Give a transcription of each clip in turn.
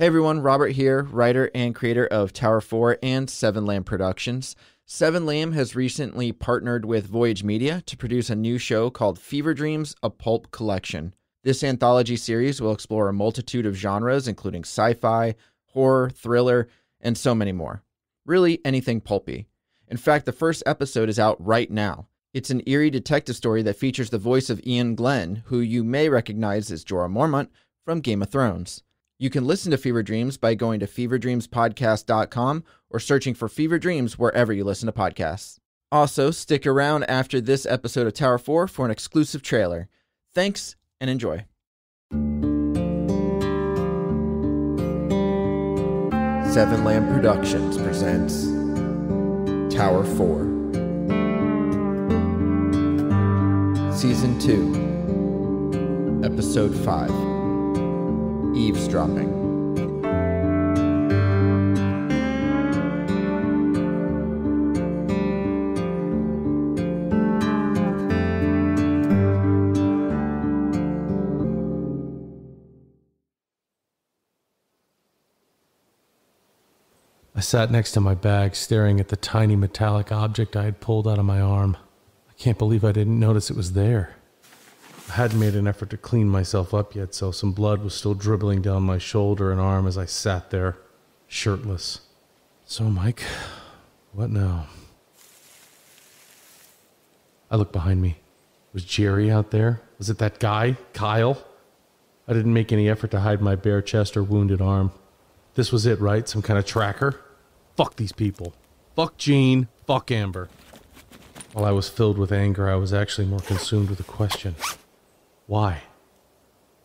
Hey everyone, Robert here, writer and creator of Tower 4 and Seven Lamb Productions. Seven Lamb has recently partnered with Voyage Media to produce a new show called Fever Dreams, a Pulp Collection. This anthology series will explore a multitude of genres, including sci-fi, horror, thriller, and so many more. Really anything pulpy. In fact, the first episode is out right now. It's an eerie detective story that features the voice of Ian Glenn, who you may recognize as Jorah Mormont from Game of Thrones. You can listen to Fever Dreams by going to feverdreamspodcast.com or searching for Fever Dreams wherever you listen to podcasts. Also, stick around after this episode of Tower 4 for an exclusive trailer. Thanks and enjoy. Seven Lamb Productions presents Tower 4 Season 2 Episode 5 Eavesdropping. I sat next to my bag, staring at the tiny metallic object I had pulled out of my arm. I can't believe I didn't notice it was there. I hadn't made an effort to clean myself up yet, so some blood was still dribbling down my shoulder and arm as I sat there, shirtless. So, Mike, what now? I looked behind me. Was Jerry out there? Was it that guy, Kyle? I didn't make any effort to hide my bare chest or wounded arm. This was it, right? Some kind of tracker? Fuck these people. Fuck Jean. Fuck Amber. While I was filled with anger, I was actually more consumed with a question. Why?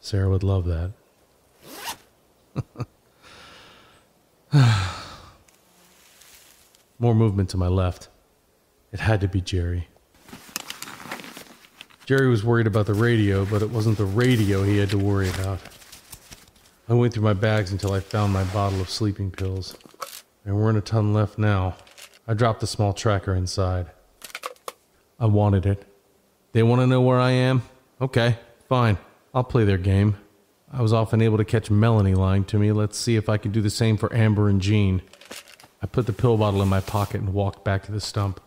Sarah would love that. More movement to my left. It had to be Jerry. Jerry was worried about the radio, but it wasn't the radio he had to worry about. I went through my bags until I found my bottle of sleeping pills. There weren't a ton left now. I dropped the small tracker inside. I wanted it. They want to know where I am? Okay, fine. I'll play their game. I was often able to catch Melanie lying to me. Let's see if I can do the same for Amber and Jean. I put the pill bottle in my pocket and walked back to the stump.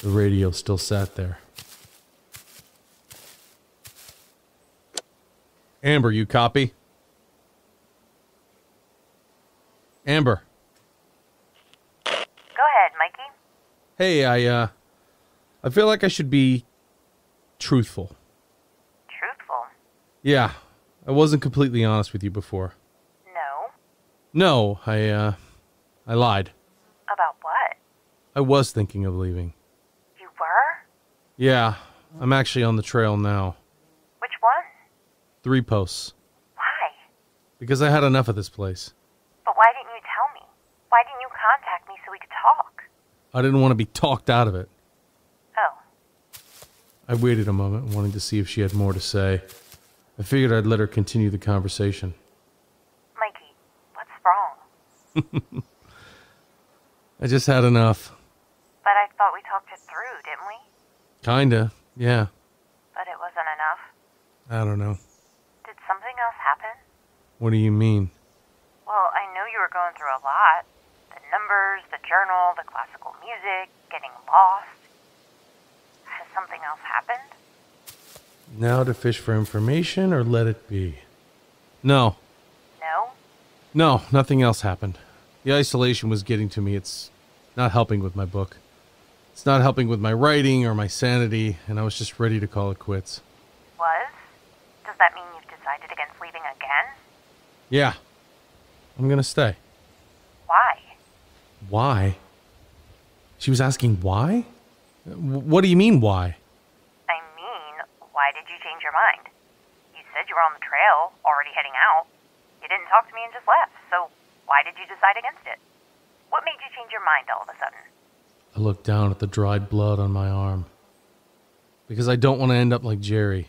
The radio still sat there. Amber, you copy? Amber. Go ahead, Mikey. Hey, I feel like I should be truthful. Truthful? Yeah, I wasn't completely honest with you before. No. No, I lied. About what? I was thinking of leaving. You were? Yeah, I'm actually on the trail now. Which one? 3 posts. Why? Because I had enough of this place. But why didn't you tell me? Why didn't you contact me so we could talk? I didn't want to be talked out of it. Oh. I waited a moment, wanting to see if she had more to say. I figured I'd let her continue the conversation. Mikey, what's wrong? I just had enough. But I thought we talked it through, didn't we? Kinda, yeah. But it wasn't enough. I don't know. Did something else happen? What do you mean? Well, I know you were going through a lot. The numbers, the journal, the classical music, getting lost. Has something else happened? Now to fish for information or let it be? No. No? No, nothing else happened. The isolation was getting to me. It's not helping with my book. It's not helping with my writing or my sanity, and I was just ready to call it quits. Was? Does that mean you've decided against leaving again? Yeah. I'm gonna stay. Why? Why? She was asking why? What do you mean, why? I mean, why did you change your mind? You said you were on the trail, already heading out. You didn't talk to me and just left, so why did you decide against it? What made you change your mind all of a sudden? I looked down at the dried blood on my arm. Because I don't want to end up like Jerry.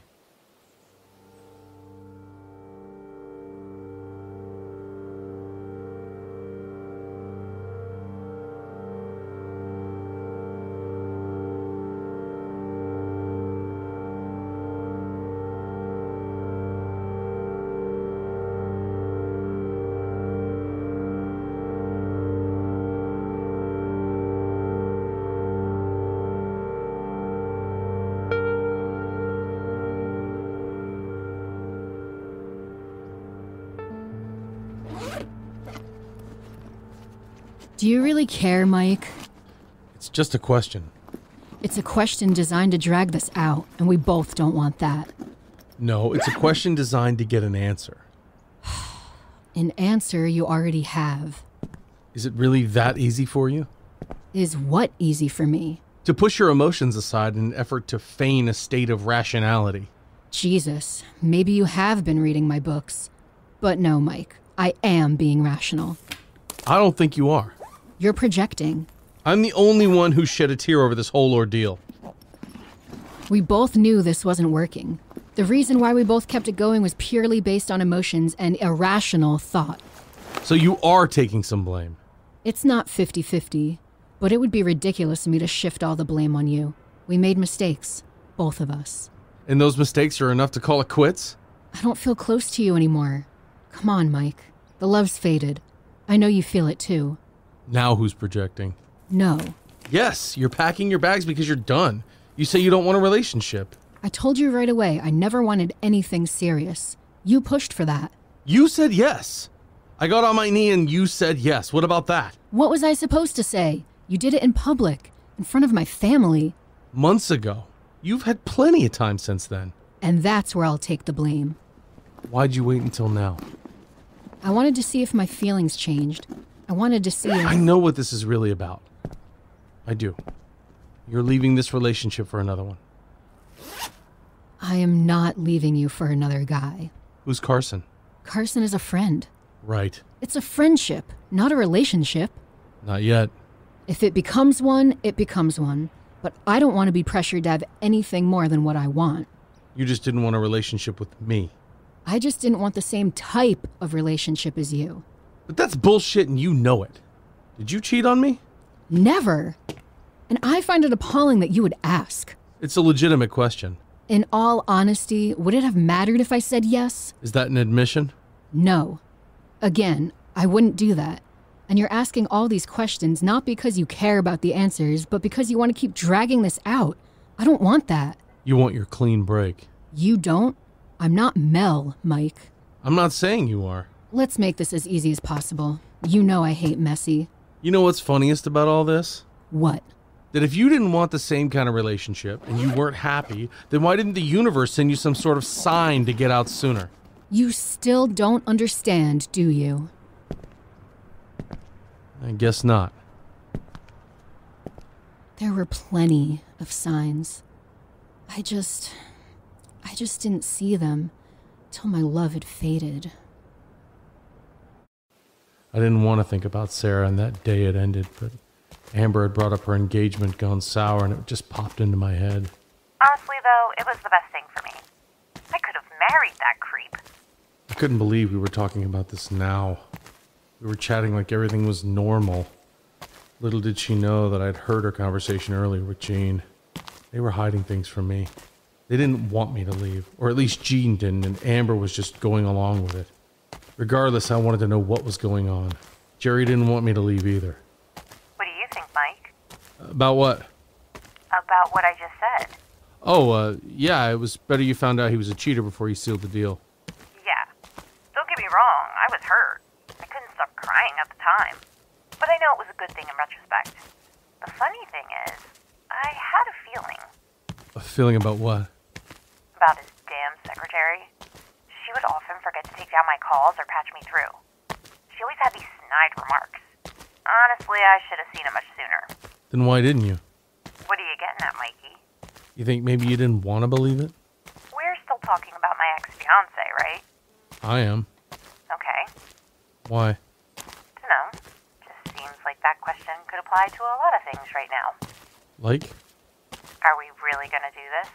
Do you really care, Mike? It's just a question. It's a question designed to drag this out, and we both don't want that. No, it's a question designed to get an answer. An answer you already have. Is it really that easy for you? Is what easy for me? To push your emotions aside in an effort to feign a state of rationality. Jesus, maybe you have been reading my books. But no, Mike, I am being rational. I don't think you are. You're projecting. I'm the only one who shed a tear over this whole ordeal. We both knew this wasn't working. The reason why we both kept it going was purely based on emotions and irrational thought. So you are taking some blame. It's not 50-50, but it would be ridiculous of me to shift all the blame on you. We made mistakes, both of us. And those mistakes are enough to call it quits? I don't feel close to you anymore. Come on, Mike. The love's faded. I know you feel it too. Now who's projecting? No. Yes, you're packing your bags because you're done. You say you don't want a relationship. I told you right away I never wanted anything serious. You pushed for that. You said yes. I got on my knee and you said yes. What about that? What was I supposed to say? You did it in public, in front of my family. Months ago. You've had plenty of time since then. And that's where I'll take the blame. Why'd you wait until now? I wanted to see if my feelings changed. I wanted to see if... I know what this is really about. I do. You're leaving this relationship for another one. I am not leaving you for another guy. Who's Carson? Carson is a friend. Right. It's a friendship, not a relationship. Not yet. If it becomes one, it becomes one. But I don't want to be pressured to have anything more than what I want. You just didn't want a relationship with me. I just didn't want the same type of relationship as you. But that's bullshit and you know it. Did you cheat on me? Never. And I find it appalling that you would ask. It's a legitimate question. In all honesty, would it have mattered if I said yes? Is that an admission? No. Again, I wouldn't do that. And you're asking all these questions not because you care about the answers, but because you want to keep dragging this out. I don't want that. You want your clean break. You don't? I'm not Mel, Mike. I'm not saying you are. Let's make this as easy as possible. You know I hate messy. You know what's funniest about all this? What? That if you didn't want the same kind of relationship and you weren't happy, then why didn't the universe send you some sort of sign to get out sooner? You still don't understand, do you? I guess not. There were plenty of signs. I just didn't see them till my love had faded. I didn't want to think about Sarah and that day it ended, but Amber had brought up her engagement gone sour and it just popped into my head. Honestly, though, it was the best thing for me. I could have married that creep. I couldn't believe we were talking about this now. We were chatting like everything was normal. Little did she know that I'd heard her conversation earlier with Jean. They were hiding things from me. They didn't want me to leave, or at least Jean didn't, and Amber was just going along with it. Regardless, I wanted to know what was going on. Jerry didn't want me to leave either. What do you think, Mike? About what? About what I just said. Oh, yeah, it was better you found out he was a cheater before you sealed the deal. Yeah. Don't get me wrong, I was hurt. I couldn't stop crying at the time. But I know it was a good thing in retrospect. The funny thing is, I had a feeling. A feeling about what? About his damn secretary. She would often forget to take down my calls or patch me through. She always had these snide remarks. Honestly, I should have seen it much sooner. Then why didn't you? What are you getting at, Mikey? You think maybe you didn't want to believe it? We're still talking about my ex-fiancé, right? I am. Okay. Why? Dunno. Just seems like that question could apply to a lot of things right now. Like? Are we really gonna do this?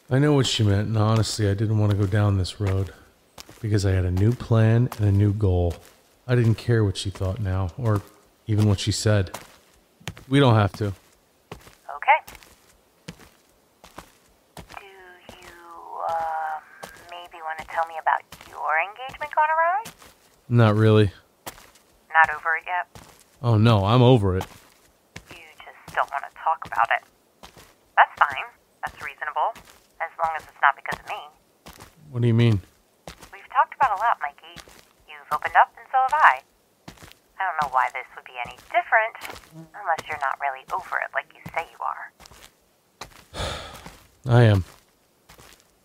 I know what she meant, and honestly, I didn't want to go down this road. Because I had a new plan and a new goal. I didn't care what she thought now, or even what she said. We don't have to. Okay. Do you, maybe want to tell me about your engagement gone awry? Not really. Not over it yet? Oh no, I'm over it. You just don't want to talk about it. That's fine. That's reasonable. As long as it's not because of me. What do you mean? We've talked about a lot, Mikey. You've opened up and so have I. I don't know why this would be any different, unless you're not really over it like you say you are. I am.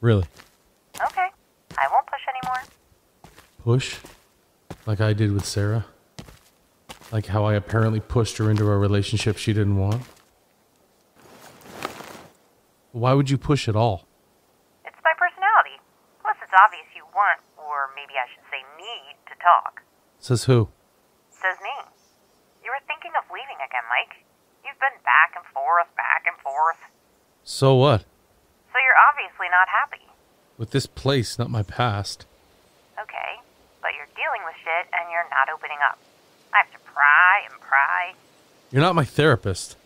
Really. Okay, I won't push anymore. Push? Like I did with Sarah? Like how I apparently pushed her into a relationship she didn't want? Why would you push at all? It's my personality. Plus, it's obvious you want, or maybe I should say need, to talk. Says who? Says me. You were thinking of leaving again, Mike. You've been back and forth, back and forth. So what? So you're obviously not happy. With this place, not my past. Okay, but you're dealing with shit and you're not opening up. I have to pry and pry. You're not my therapist.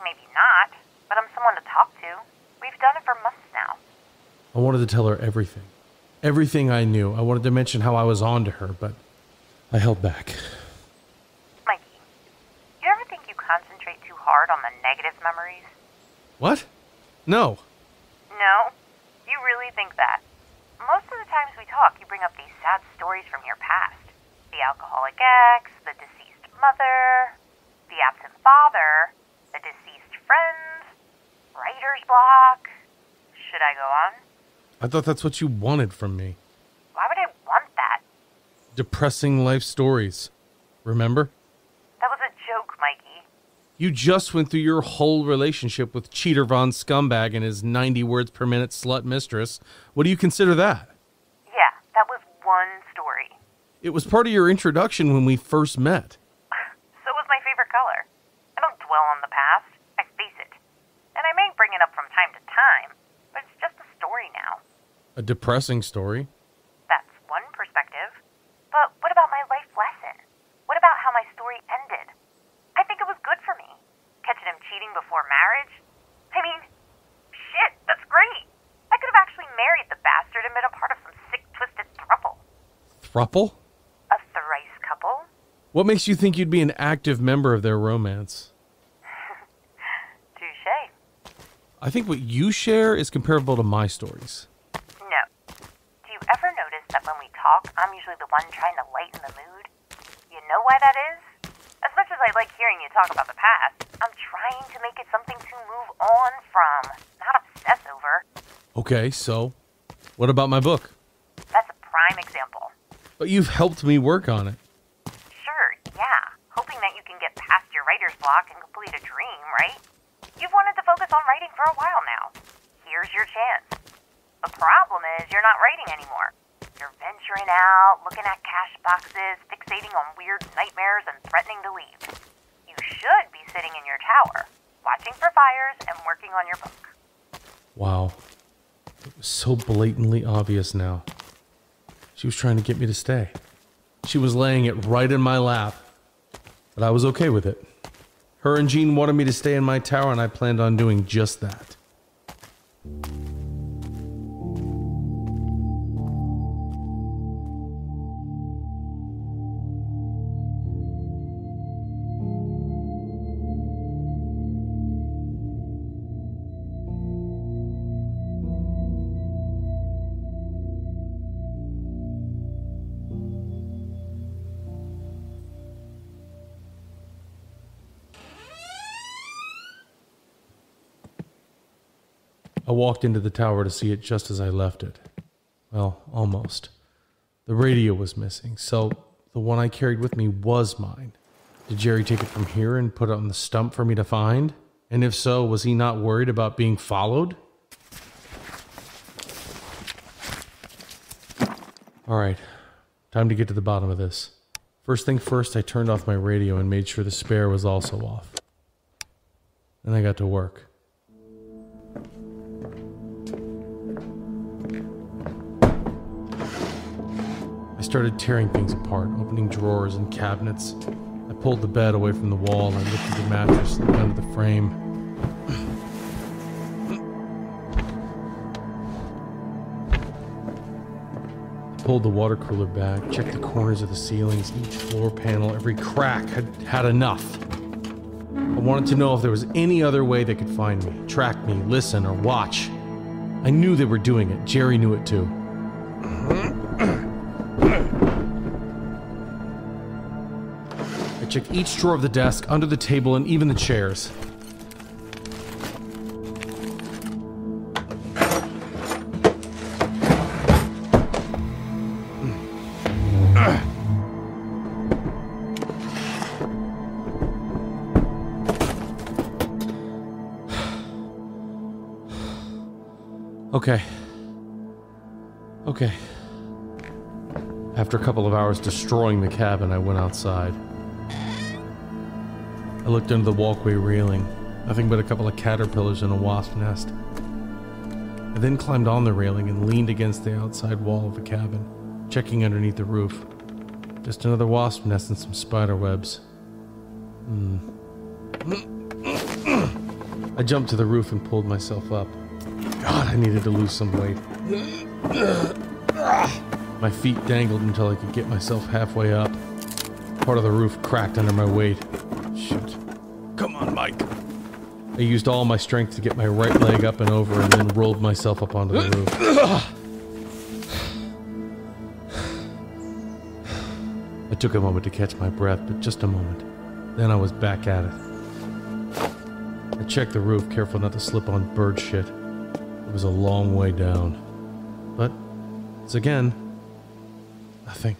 Maybe not, but I'm someone to talk to. We've done it for months now. I wanted to tell her everything. Everything I knew. I wanted to mention how I was on to her, but I held back. Mikey, you ever think you concentrate too hard on the negative memories? What? No. No? You really think that? Most of the times we talk, you bring up these sad stories from your past. The alcoholic ex, the deceased mother, the absent father, the deceased friends, writer's block. Should I go on? I thought that's what you wanted from me. Why would I want that? Depressing life stories. Remember? That was a joke, Mikey. You just went through your whole relationship with Cheater Von Scumbag and his 90 words per minute slut mistress. What do you consider that? Yeah, that was one story. It was part of your introduction when we first met. So was my favorite color. I don't dwell on the past. I face it. And I may bring it up from time to time, but it's just a story now. A depressing story. That's one perspective. But what about my life lesson? What about how my story ended? I think it was good for me. Catching him cheating before marriage? I mean, shit, that's great. I could have actually married the bastard and been a part of some sick, twisted throuple. Thruple? A thrice couple? What makes you think you'd be an active member of their romance? Touché. I think what you share is comparable to my stories. No. Do you ever notice that when we talk, I'm usually the one trying to lighten the mood? You know why that is? As much as I like hearing you talk about the past, I'm trying to make it something to move on from, not obsess over. Okay, so what about my book? That's a prime example. But you've helped me work on it. Sure, yeah. Hoping that you can get past your writer's block and complete a dream, right? You've wanted to focus on writing for a while now. Here's your chance. The problem is you're not writing anymore. You're venturing out, looking at cash boxes, fixating on weird nightmares, and threatening to leave. You should be sitting in your tower, watching for fires and working on your book. Wow. It was so blatantly obvious now. She was trying to get me to stay. She was laying it right in my lap. But I was okay with it. Her and Jean wanted me to stay in my tower, and I planned on doing just that. I walked into the tower to see it just as I left it. Well, almost. The radio was missing, so the one I carried with me was mine. Did Jerry take it from here and put it on the stump for me to find? And if so, was he not worried about being followed? All right, time to get to the bottom of this. First thing first, I turned off my radio and made sure the spare was also off. Then I got to work. I started tearing things apart, opening drawers and cabinets. I pulled the bed away from the wall and lifted the mattress under the frame. I pulled the water cooler back, checked the corners of the ceilings, each floor panel, every crack. Had had enough. I wanted to know if there was any other way they could find me, track me, listen, or watch. I knew they were doing it. Jerry knew it too. checked each drawer of the desk, under the table, and even the chairs. Okay. After a couple of hours destroying the cabin, I went outside. I looked under the walkway railing. Nothing but a couple of caterpillars and a wasp nest. I then climbed on the railing and leaned against the outside wall of the cabin, checking underneath the roof. Just another wasp nest and some spider webs. I jumped to the roof and pulled myself up. God, I needed to lose some weight. My feet dangled until I could get myself halfway up. Part of the roof cracked under my weight. Shoot. Come on, Mike. I used all my strength to get my right leg up and over and then rolled myself up onto the roof. I took a moment to catch my breath, but just a moment. Then I was back at it. I checked the roof, careful not to slip on bird shit. It was a long way down. But, once again, nothing.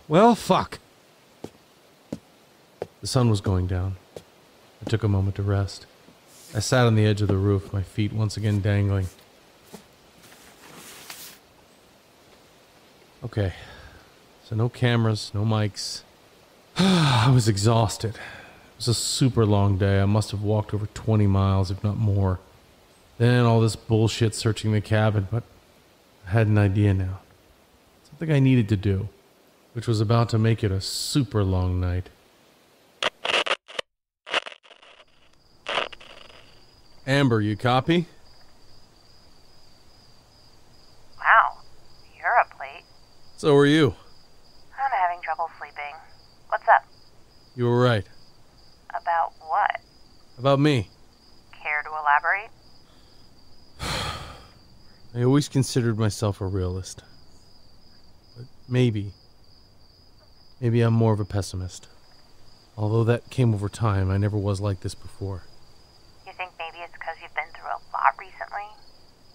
Well, fuck. The sun was going down. I took a moment to rest. I sat on the edge of the roof, my feet once again dangling. Okay. So no cameras, no mics. I was exhausted. It was a super long day. I must have walked over 20 miles, if not more. Then all this bullshit searching the cabin, but I had an idea now. Something I needed to do, which was about to make it a super long night. Amber, you copy? Wow, you're up late. So are you. I'm having trouble sleeping. What's up? You were right. About what? About me. Care to elaborate? I always considered myself a realist. But maybe I'm more of a pessimist. Although that came over time, I never was like this before. You think maybe it's because you've been through a lot recently?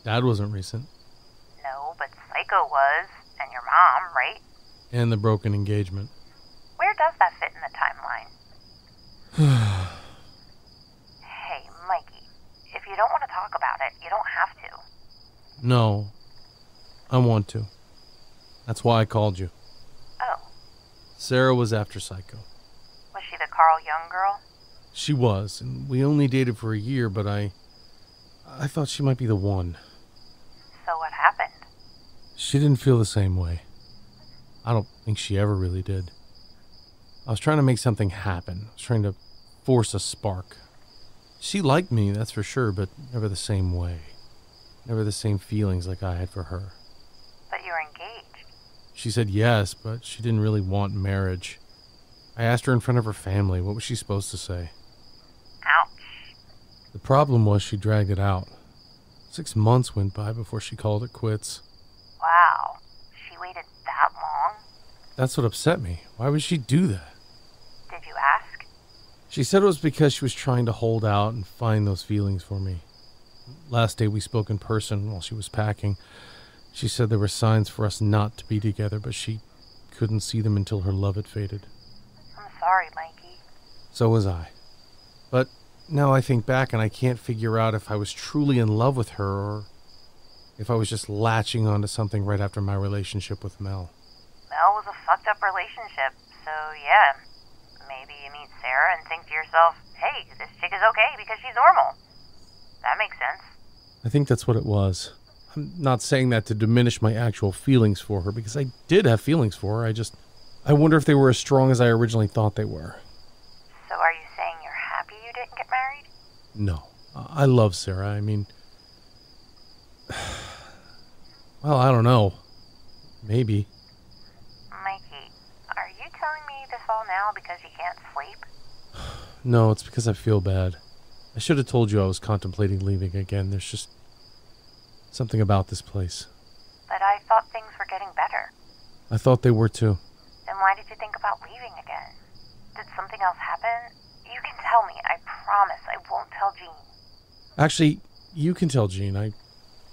Dad wasn't recent. No, but Psycho was, and your mom, right? And the broken engagement. Where does that fit in the timeline? Hey, Mikey, if you don't want to talk about it, you don't have to. No, I want to. That's why I called you. Oh. Sarah was after Psycho. Was she the Carl Jung girl? She was, and we only dated for a year, but I thought she might be the one. So what happened? She didn't feel the same way. I don't think she ever really did. I was trying to make something happen. I was trying to force a spark. She liked me, that's for sure, but never the same way. Never the same feelings like I had for her. But you were engaged. She said yes, but she didn't really want marriage. I asked her in front of her family. What was she supposed to say? Ouch. The problem was she dragged it out. 6 months went by before she called it quits. Wow. She waited that long? That's what upset me. Why would she do that? Did you ask? She said it was because she was trying to hold out and find those feelings for me. Last day we spoke in person while she was packing. She said there were signs for us not to be together, but she couldn't see them until her love had faded. I'm sorry, Mikey. So was I. But now I think back and I can't figure out if I was truly in love with her or if I was just latching onto something right after my relationship with Mel. Mel was a fucked up relationship, so yeah. Maybe you meet Sarah and think to yourself, hey, this chick is okay because she's normal. That makes sense. I think that's what it was. I'm not saying that to diminish my actual feelings for her, because I did have feelings for her. I wonder if they were as strong as I originally thought they were. So are you saying you're happy you didn't get married? No. I love Sarah. I mean... well, I don't know. Maybe. Mikey, are you telling me this all now because you can't sleep? No, it's because I feel bad. I should have told you I was contemplating leaving again. There's just something about this place. But I thought things were getting better. I thought they were too. Then Then why did you think about leaving again? Did something else happen? You can tell me. I promise I won't tell Jean. Actually, you can tell Jean. I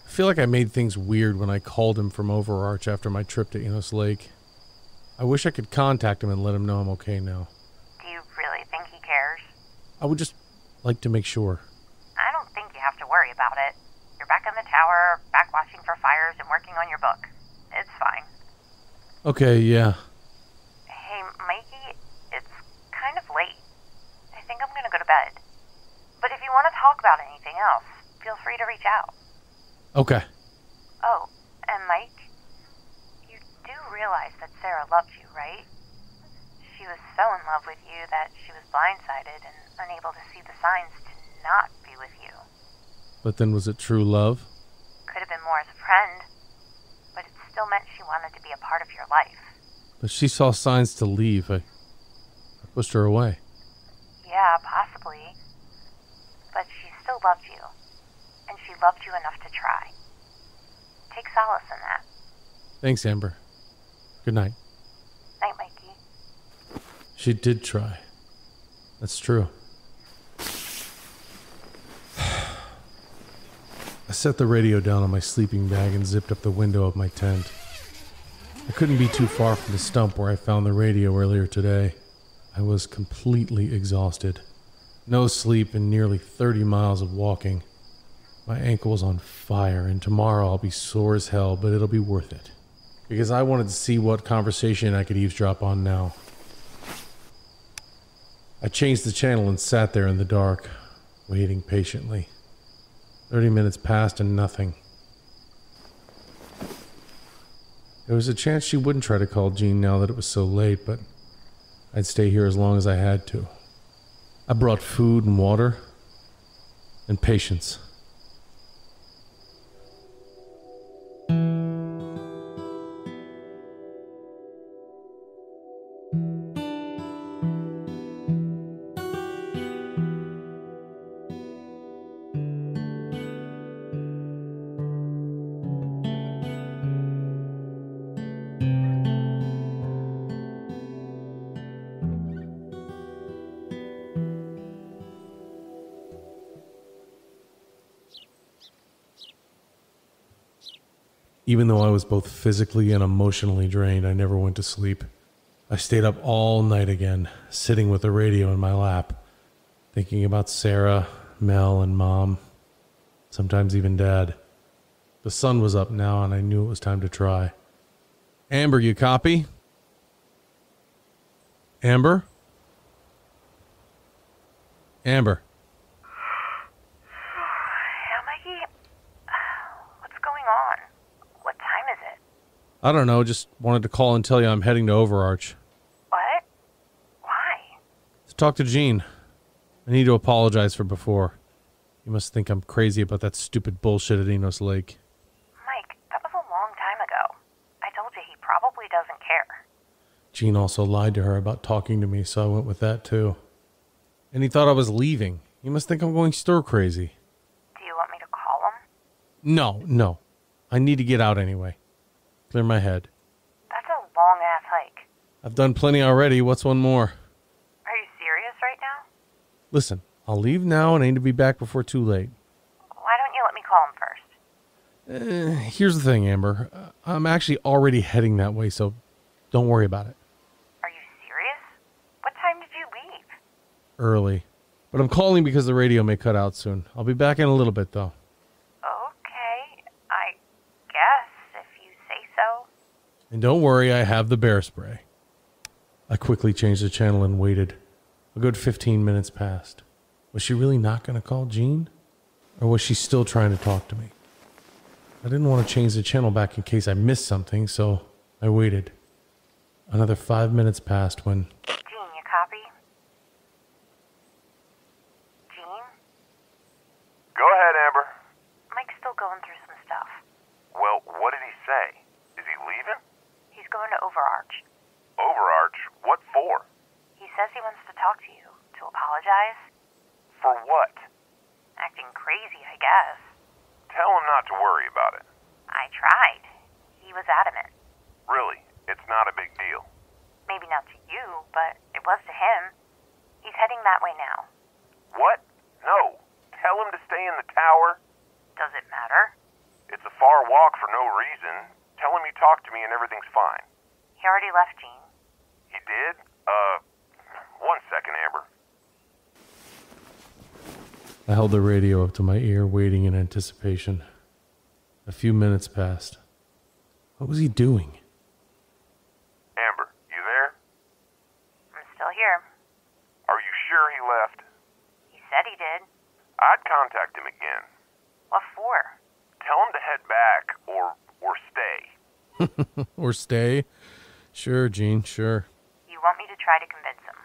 feel like I made things weird when I called him from Overarch after my trip to Enos Lake. I wish I could contact him and let him know I'm okay now. Do you really think he cares? I would just like to make sure. I don't think you have to worry about it. You're back in the tower, back watching for fires and working on your book. It's fine. Okay, yeah. Hey, Mikey, it's kind of late. I think I'm gonna go to bed. But if you want to talk about anything else, feel free to reach out. Okay. Oh, and Mike, you do realize that Sarah loved you, right? She was so in love with you that she was blindsided and unable to see the signs to not be with you. But then was it true love? Could have been more as a friend, but it still meant she wanted to be a part of your life. But she saw signs to leave. I pushed her away. Yeah, possibly. But she still loved you, and she loved you enough to try. Take solace in that. Thanks, Amber. Good night. Night, Mikey. She did try. That's true. I set the radio down on my sleeping bag and zipped up the window of my tent. I couldn't be too far from the stump where I found the radio earlier today. I was completely exhausted. No sleep and nearly 30 miles of walking. My ankle was on fire, and tomorrow I'll be sore as hell, but it'll be worth it. Because I wanted to see what conversation I could eavesdrop on now. I changed the channel and sat there in the dark, waiting patiently. 30 minutes passed and nothing. There was a chance she wouldn't try to call Jean now that it was so late, but I'd stay here as long as I had to. I brought food and water and patience. Even though I was both physically and emotionally drained, I never went to sleep. I stayed up all night again, sitting with the radio in my lap, thinking about Sarah, Mel, and Mom, sometimes even Dad. The sun was up now, and I knew it was time to try. Amber, you copy? Amber? Amber. Yeah, Mikey? What's going on? What time is it? I don't know, just wanted to call and tell you I'm heading to Overarch. What? Why? To talk to Jean. I need to apologize for before. You must think I'm crazy about that stupid bullshit at Enos Lake. Mike, that was a long time ago. I told you he probably doesn't care. Jean also lied to her about talking to me, so I went with that too. And he thought I was leaving. You must think I'm going stir crazy. Do you want me to call him? No. I need to get out anyway. Clear my head. That's a long-ass hike. I've done plenty already. What's one more? Are you serious right now? Listen, I'll leave now and aim to be back before too late. Why don't you let me call him first? Here's the thing, Amber. I'm actually already heading that way, so don't worry about it. Are you serious? What time did you leave? Early. But I'm calling because the radio may cut out soon. I'll be back in a little bit, though. Okay, I guess, if you say so. And don't worry, I have the bear spray. I quickly changed the channel and waited. A good 15 minutes passed. Was she really not going to call Jean? Or was she still trying to talk to me? I didn't want to change the channel back in case I missed something, so I waited. Another 5 minutes passed when... Jean, you copy? Jean? Go ahead, Amber. Mike's still going through some stuff. Well, what did he say? Is he leaving? He's going to Overarch. Overarch? What for? He says he wants to talk to you, to apologize. For what? Acting crazy, I guess. Tell him not to worry about it. I tried. He was adamant. Really, it's not a big deal. Maybe not to you, but it was to him. He's heading that way now. What? No. Tell him to stay in the tower. Does it matter? It's a far walk for no reason. Tell him you talked to me and everything's fine. He already left, Gene. He did? 1 second, Amber. I held the radio up to my ear, waiting in anticipation. A few minutes passed. What was he doing? Amber, you there? I'm still here. Are you sure he left? He said he did. I'd contact him again. What for? Tell him to head back, or stay. Or stay? Sure, Gene, sure. You want me to try to convince him?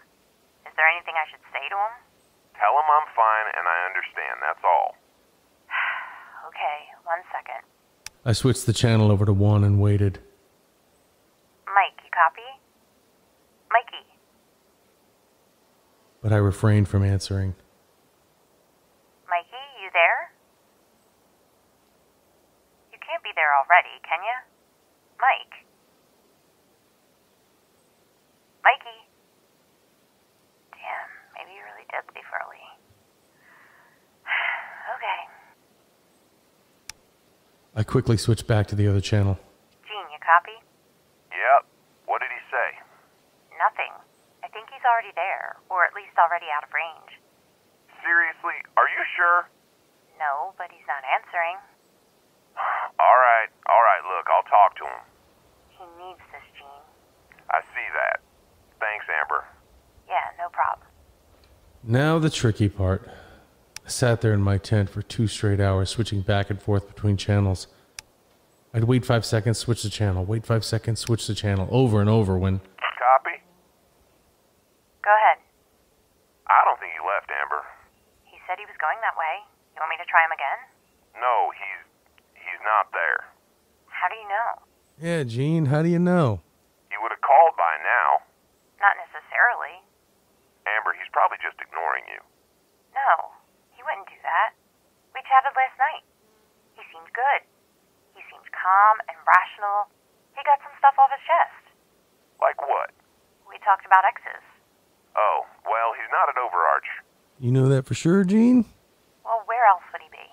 Is there anything I should say to him? Tell him I'm fine and I understand, that's all. Okay, 1 second. I switched the channel over to 1 and waited. Mike, you copy? Mikey. But I refrained from answering. Mikey, you there? You can't be there already, can you? Mike. Mikey. Damn, maybe you really did leave early. Okay. I quickly switched back to the other channel. Gene, you copy? Yep. What did he say? Nothing. I think he's already there, or at least already out of range. Seriously, are you sure? No, but he's not answering. All right, look, I'll talk to him. He needs this, Gene. I see that. Thanks, Amber. Yeah, no problem. Now the tricky part. I sat there in my tent for 2 straight hours, switching back and forth between channels. I'd wait 5 seconds, switch the channel, wait 5 seconds, switch the channel, over and over when... Copy? Go ahead. I don't think he left, Amber. He said he was going that way. You want me to try him again? No, he's not there. How do you know? Yeah, Gene, how do you know? He would have called by now. Not necessarily. Amber, he's probably just ignoring you. No, he wouldn't do that. We chatted last night. He seemed good. He seemed calm and rational. He got some stuff off his chest. Like what? We talked about exes. Oh, well, he's not at Overarch. You know that for sure, Gene? Well, where else would he be?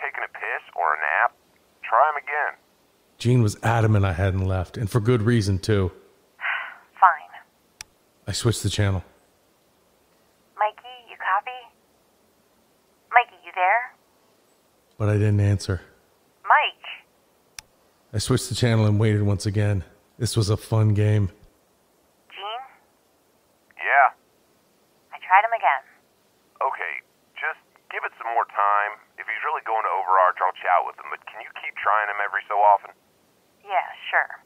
Taking a piss or a nap? Try him again. Gene was adamant I hadn't left, and for good reason, too. Fine. I switched the channel. Mikey, you copy? Mikey, you there? But I didn't answer. Mike! I switched the channel and waited once again. This was a fun game. Gene? Yeah. I tried him again. Okay, just give it some more time. If he's really going to Overarch, I'll chat with him, but can you keep trying him every so often? Yeah, sure.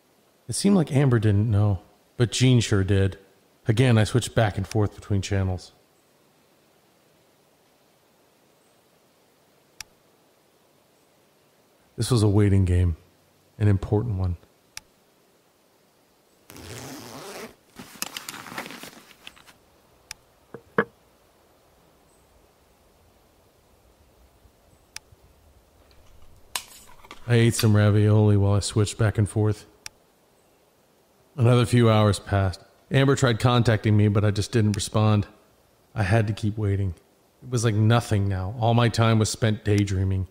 It seemed like Amber didn't know, but Gene sure did. Again, I switched back and forth between channels. This was a waiting game, an important one. I ate some ravioli while I switched back and forth. Another few hours passed. Amber tried contacting me, but I just didn't respond. I had to keep waiting. It was like nothing now. All my time was spent daydreaming.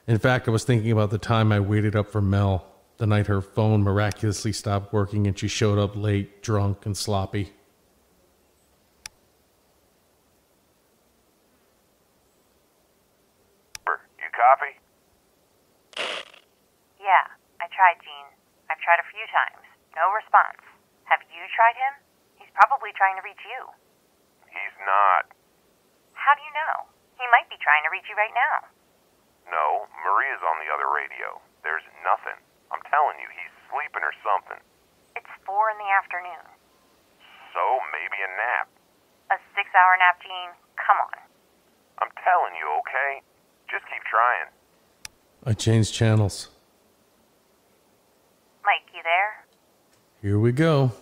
In fact, I was thinking about the time I waited up for Mel, the night her phone miraculously stopped working and she showed up late, drunk, and sloppy. You copy? Yeah, I tried, Gene. I've tried a few times. No response. Have you tried him? He's probably trying to reach you. He's not. How do you know? He might be trying to reach you right now. No, Maria's on the other radio. There's nothing. I'm telling you, he's sleeping or something. It's 4 in the afternoon. So, maybe a nap. A 6-hour nap, Gene? Come on. I'm telling you, okay? Just keep trying. I changed channels. Mike, you there? Here we go.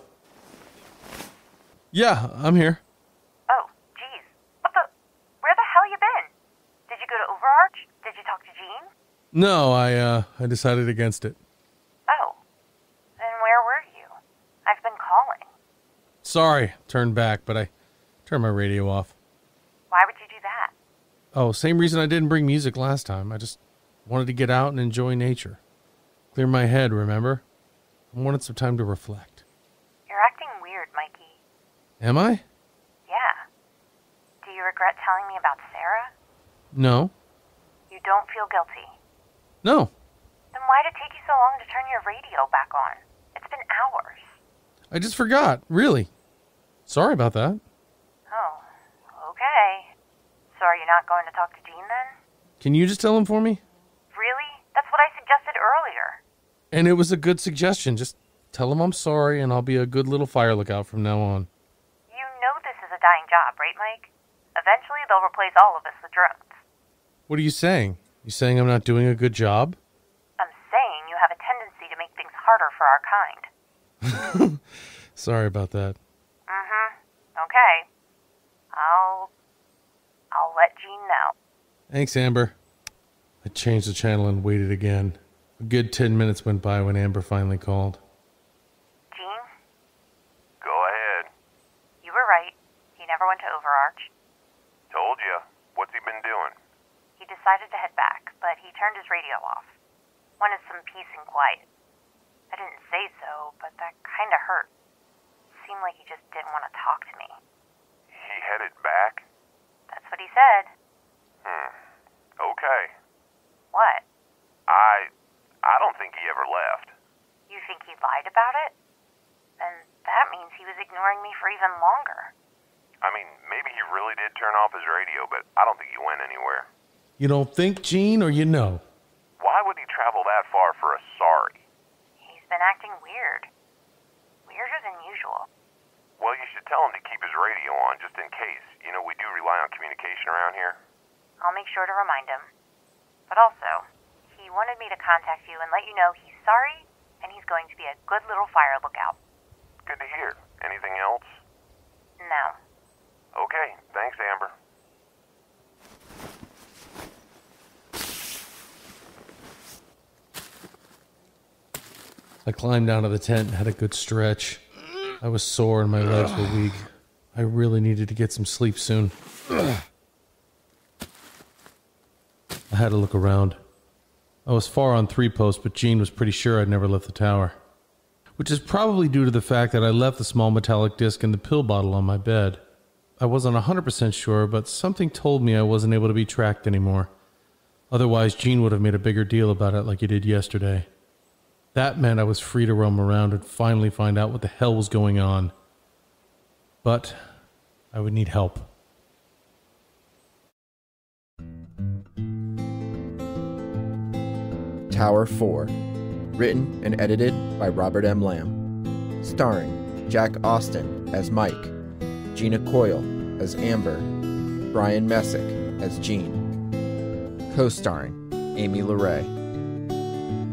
Yeah, I'm here. Oh, geez. Where the hell you been? Did you go to Overarch? Did you talk to Gene? No, I decided against it. Oh. Then where were you? I've been calling. Sorry, turned back, but I turned my radio off. Why would you do that? Oh, same reason I didn't bring music last time. I just wanted to get out and enjoy nature. Clear my head, remember? I wanted some time to reflect. You're acting weird, Mikey. Am I? Yeah. Do you regret telling me about Sarah? No. You don't feel guilty? No. Then why did it take you so long to turn your radio back on? It's been hours. I just forgot, really. Sorry about that. Oh, okay. So are you not going to talk to Jean then? Can you just tell him for me? Really? That's what I suggested earlier. And it was a good suggestion. Just tell him I'm sorry and I'll be a good little fire lookout from now on. You know this is a dying job, right, Mike? Eventually they'll replace all of us with drones. What are you saying? You saying I'm not doing a good job? I'm saying you have a tendency to make things harder for our kind. Sorry about that. Okay. I'll let Jean know. Thanks, Amber. I changed the channel and waited again. A good 10 minutes went by when Amber finally called. Jean? Go ahead. You were right. He never went to Overarch. Told you. What's he been doing? He decided to head back, but he turned his radio off. Wanted some peace and quiet. I didn't say so, but that kind of hurt. Seemed like he just didn't want to talk to me. He headed back? That's what he said. Okay. What? I don't think he ever left. You think he lied about it? Then that means he was ignoring me for even longer. I mean, maybe he really did turn off his radio, but I don't think he went anywhere. You don't think, Gene, or you know? Why would he travel that far for a sorry? He's been acting weird. Weirder than usual. Well, you should tell him to keep his radio on, just in case. You know, we do rely on communication around here. I'll make sure to remind him. But also, he wanted me to contact you and let you know he's sorry, and he's going to be a good little fire lookout. Good to hear. Anything else? No. Okay, thanks, Amber. I climbed out of the tent and had a good stretch. I was sore and my legs were weak. I really needed to get some sleep soon. I had to look around. I was far on 3 post, but Jean was pretty sure I'd never left the tower. Which is probably due to the fact that I left the small metallic disc and the pill bottle on my bed. I wasn't 100% sure, but something told me I wasn't able to be tracked anymore. Otherwise, Jean would have made a bigger deal about it like he did yesterday. That meant I was free to roam around and finally find out what the hell was going on. But I would need help. Tower 4. Written and edited by Robert M. Lamb. Starring Jack Austin as Mike, Gina Coyle as Amber, Brian Messick as Gene. Co-starring Amy LeRae.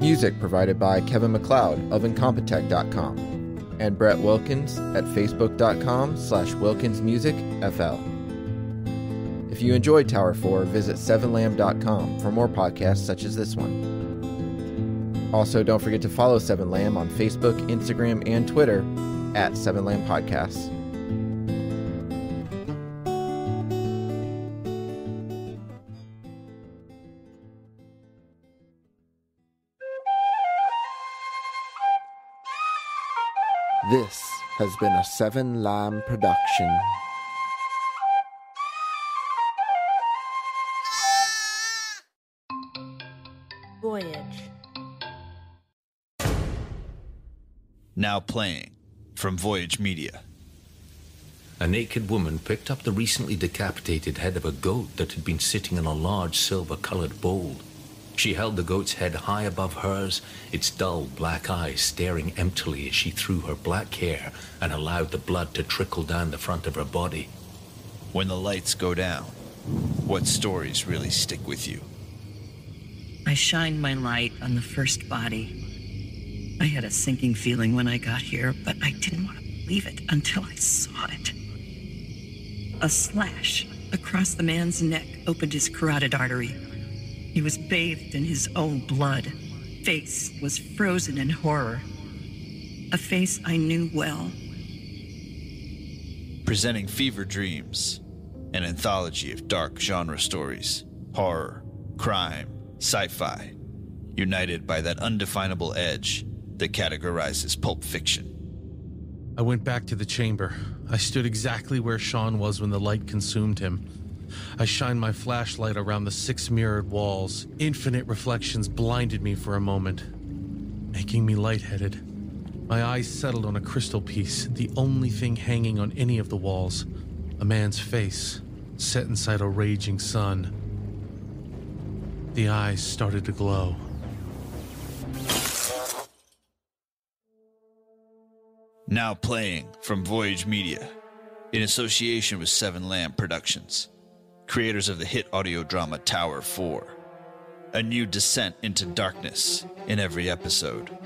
Music provided by Kevin MacLeod of Incompetech.com and Brett Wilkins at Facebook.com/WilkinsMusicFL. If you enjoyed Tower 4, visit 7lamb.com for more podcasts such as this one. Also, don't forget to follow 7Lamb on Facebook, Instagram, and Twitter at 7Lamb Podcasts. This has been a 7Lamb production. Voyage. Now playing from Voyage Media. A naked woman picked up the recently decapitated head of a goat that had been sitting in a large silver-colored bowl. She held the goat's head high above hers, its dull black eyes staring emptily as she threw her black hair and allowed the blood to trickle down the front of her body. When the lights go down, what stories really stick with you? I shined my light on the first body. I had a sinking feeling when I got here, but I didn't want to believe it until I saw it. A slash across the man's neck opened his carotid artery. He was bathed in his own blood. Face was frozen in horror. A face I knew well. presenting Fever Dreams, an anthology of dark genre stories, horror, crime, sci-fi, united by that undefinable edge that categorizes pulp fiction. I went back to the chamber. I stood exactly where Sean was when the light consumed him. I shined my flashlight around the 6 mirrored walls. Infinite reflections blinded me for a moment, making me lightheaded. My eyes settled on a crystal piece, the only thing hanging on any of the walls. A man's face, set inside a raging sun. The eyes started to glow. Now playing from Voyage Media, in association with Seven Lamb Productions, creators of the hit audio drama Tower 4. A new descent into darkness in every episode.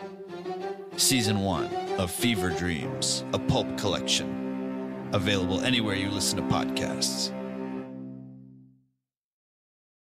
Season 1 of Fever Dreams, a pulp collection. Available anywhere you listen to podcasts.